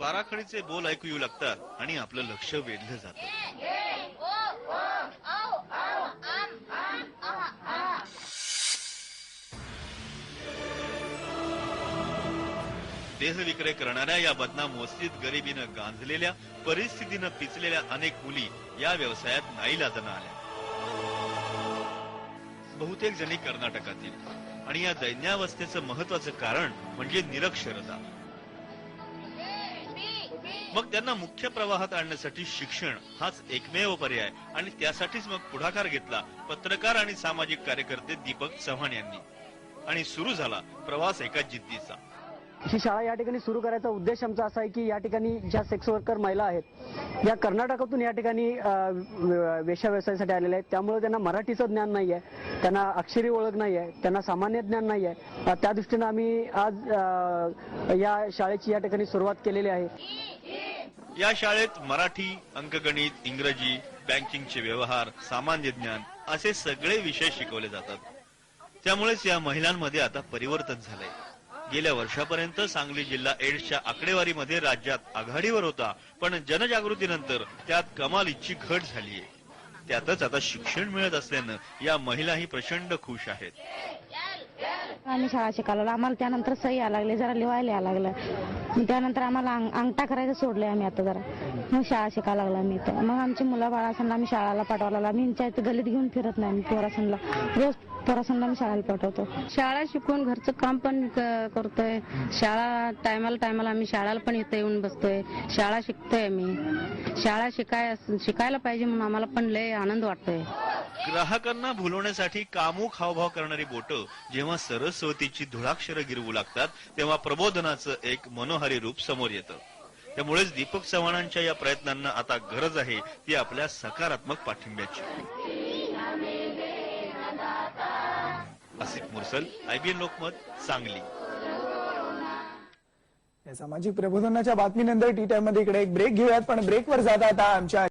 बाराखडीचे बोल ऐकू येऊ लागतात आणि आपलं लक्ष वेधलं जातं। देहविक्रय करणाऱ्या या बदनाम वस्तीत गरिबीनं गांजलेल्या, परिस्थितीनं पिचलेल्या अनेक मुली या व्यवसायात नाईलाजानं आल्या। बहुतेक जणी कर्नाटकातील, आणि या दैन्यावस्थेचं महत्वाचं कारण म्हणजे निरक्षरता। मग त्यांना मुख्य प्रवाहात आणण्यासाठी शिक्षण हाच एकमेव पर्याय, आणि त्यासाठीच मग पुढाकार घेतला पत्रकार आणि सामाजिक कार्यकर्ते दीपक चव्हाण यांनी, आणि सुरू झाला प्रवास एका जिद्दीचा। ही शाळा या ठिकाणी सुरू करायचा उद्देश आमचा असा आहे की या ठिकाणी ज्या सेक्स वर्कर महिला आहेत या कर्नाटकातून या ठिकाणी वेश्या व्यवसायासाठी आलेल्या आहेत, त्यामुळे त्यांना मराठीचं ज्ञान नाही आहे, त्यांना अक्षरी ओळख नाही आहे, त्यांना सामान्य ज्ञान नाही आहे। त्या दृष्टीने आम्ही आज या शाळेची या ठिकाणी सुरुवात केलेली आहे। या शाळेत मराठी, अंकगणित, इंग्रजी, बँकिंगचे व्यवहार, सामान्य ज्ञान असे सगळे विषय शिकवले जातात। त्यामुळेच या महिलांमध्ये आता परिवर्तन झालंय। गेल्या वर्षापर्यंत सांगली जिल्हा एड्सच्या आकडेवारीमध्ये राज्यात आघाडीवर होता, पण जनजागृतीनंतर त्यात कमालीची घट झालीय। त्यातच आता शिक्षण मिळत असल्यानं या महिलाही प्रचंड खुश आहेत। आम्ही शाळा शिकायला, आम्हाला त्यानंतर सही यायला लागले, जरा लिवायला यायला लागलं, त्यानंतर आम्हाला अंगठा करायचं सोडलंय आम्ही आता जरा, मग शाळा शिकायला लागला मी। तर मग आमची मुलं बाळासनला आम्ही शाळेला पाठवायला लागला। आम्ही यांच्या गलीत घेऊन फिरत नाही, पोरासनला रोज पोरासनला आम्ही शाळेला पाठवतो। शाळा शिकून घरचं काम पण करतोय, शाळा टायमाला आम्ही शाळेला पण इथे येऊन बसतोय, शाळा शिकतोय आम्ही। शाळा शिकायला पाहिजे म्हणून आम्हाला पण लय आनंद वाटतोय। ग्राहकांना भुलवण्यासाठी कामुक हावभाव करणारी बोटं जेव्हा सरस्वतीची धुळाक्षरं गिरवू लागतात, तेव्हा प्रबोधनाचं एक मनोहारी रूप समोर येतं। त्यामुळेच दीपक चव्हाणांच्या या प्रयत्नांना आता गरज आहे ती आपल्या सकारात्मक पाठिंब्याची। आसिफ मुरसल, IBN लोकमत, सांगली। सामाजिक प्रबोधनाच्या बातमीनंतर टी टाइम मध्ये इकडे एक ब्रेक घेऊयात, पण ब्रेकवर जाता आता आमच्या